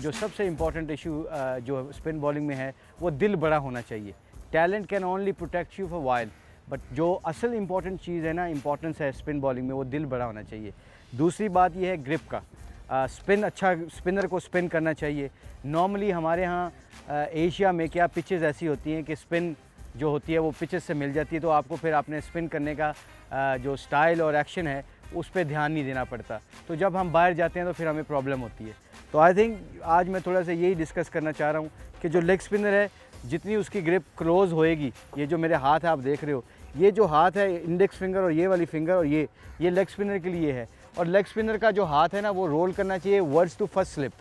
जो सबसे important issue जो स्पिन बॉलिंग में है वो दिल बड़ा होना चाहिए। Talent can only protect you for while, but जो असल इम्पॉर्टेंट चीज़ है ना, इम्पॉर्टेंस है स्पिन बॉलिंग में, वो दिल बड़ा होना चाहिए। दूसरी बात ये है ग्रिप का। स्पिन अच्छा, स्पिनर को स्पिन करना चाहिए। नॉर्मली हमारे यहाँ एशिया में क्या पिचेस ऐसी होती हैं कि स्पिन जो होती है वो पिचेस से मिल जाती है, तो आपको फिर आपने स्पिन करने का जो स्टाइल और एक्शन है उस पर ध्यान नहीं देना पड़ता। तो जब हम बाहर जाते हैं तो फिर हमें प्रॉब्लम होती है। तो आई थिंक आज मैं थोड़ा सा यही डिस्कस करना चाह रहा हूँ कि जो लेग स्पिनर है, जितनी उसकी ग्रिप क्लोज होएगी, ये जो मेरे हाथ है आप देख रहे हो, ये जो हाथ है इंडेक्स फिंगर और ये वाली फिंगर और ये लेग स्पिनर के लिए है। और लेग स्पिनर का जो हाथ है ना, वो रोल करना चाहिए वर्ड्स टू फर्स्ट स्लिप।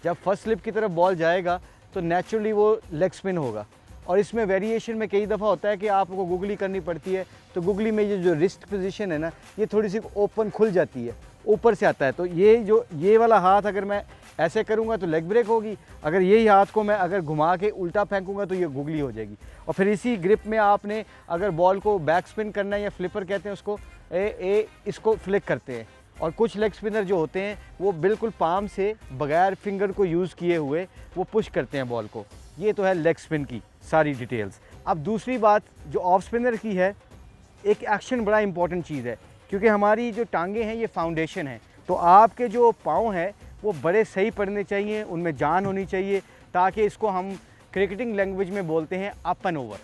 जब फर्स्ट स्लिप की तरफ बॉल जाएगा तो नेचुरली वो लेग स्पिन होगा। और इसमें वेरिएशन में कई दफ़ा होता है कि आपको गुगली करनी पड़ती है, तो गुगली में ये जो रिस्ट पोजीशन है ना, ये थोड़ी सी ओपन खुल जाती है, ऊपर से आता है। तो ये वाला हाथ अगर मैं ऐसे करूँगा तो लेग ब्रेक होगी, अगर यही हाथ को मैं अगर घुमा के उल्टा फेंकूँगा तो ये गुगली हो जाएगी। और फिर इसी ग्रिप में आपने अगर बॉल को बैक स्पिन करना है, या फ्लिपर कहते हैं उसको, इसको फ्लिक करते हैं। और कुछ लेग स्पिनर जो होते हैं वो बिल्कुल पाम से बगैर फिंगर को यूज़ किए हुए वो पुश करते हैं बॉल को। ये तो है लेग स्पिन की सारी डिटेल्स। अब दूसरी बात जो ऑफ स्पिनर की है, एक एक्शन बड़ा इंपॉर्टेंट चीज़ है, क्योंकि हमारी जो टांगे हैं ये फाउंडेशन है। तो आपके जो पाँव हैं वो बड़े सही पड़ने चाहिए, उनमें जान होनी चाहिए, ताकि इसको हम क्रिकेटिंग लैंग्वेज में बोलते हैं अप एंड ओवर।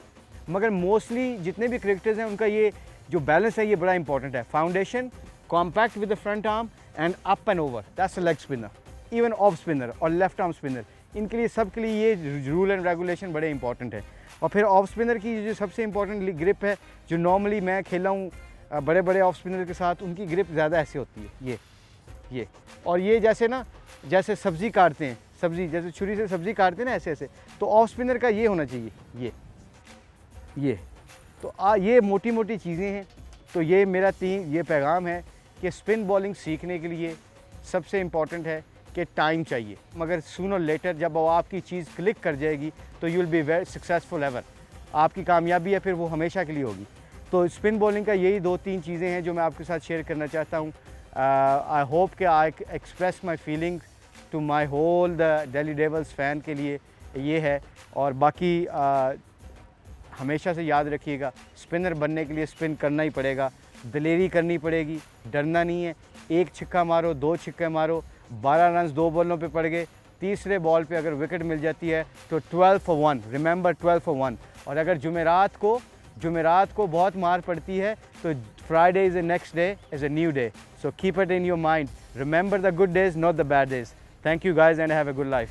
मगर मोस्टली जितने भी क्रिकेटर्स हैं उनका ये जो बैलेंस है ये बड़ा इंपॉर्टेंट है। Foundation, compact with the front arm and up and over, that's a leg spinner. Even off spinner और लेफ्ट आर्म स्पिनर, इनके लिए सब के लिए ये रूल एंड रेगुलेशन बड़े इंपॉर्टेंट है। और फिर ऑफ स्पिनर की जो सबसे इंपॉर्टेंट ग्रिप है, जो नॉर्मली मैं खेला हूँ बड़े बड़े ऑफ स्पिनर के साथ, उनकी ग्रिप ज़्यादा ऐसे होती है, ये और ये जैसे ना, जैसे सब्ज़ी काटते हैं, सब्ज़ी जैसे छुरी से सब्ज़ी काटते हैं ना, ऐसे ऐसे, तो ऑफ स्पिनर का ये होना चाहिए, ये तो ये मोटी मोटी चीज़ें हैं। तो ये मेरा ये पैगाम है कि स्पिन बॉलिंग सीखने के लिए सबसे इम्पॉर्टेंट है कि टाइम चाहिए, मगर सूनर लेटर जब वो आपकी चीज़ क्लिक कर जाएगी तो you will be very successful ever. आपकी कामयाबी है फिर वो हमेशा के लिए होगी। तो स्पिन बॉलिंग का यही 2-3 चीज़ें हैं जो मैं आपके साथ शेयर करना चाहता हूँ। आई होप कि I express my feelings to my whole the Delhi Devils fan के लिए ये है। और बाकी हमेशा से याद रखिएगा, स्पिनर बनने के लिए स्पिन करना ही पड़ेगा, दिलेरी करनी पड़ेगी, डरना नहीं है। एक छिक्का मारो, 2 छिक्के मारो, 12 रन 2 बॉलों पे पड़ गए, तीसरे बॉल पे अगर विकेट मिल जाती है तो 12 for 1, रिमेंबर 12 for 1। और अगर जुमेरात को बहुत मार पड़ती है तो Friday is the next day, is a new day. So keep it in your mind, remember the good days, not the bad days. Thank you guys and have a good life.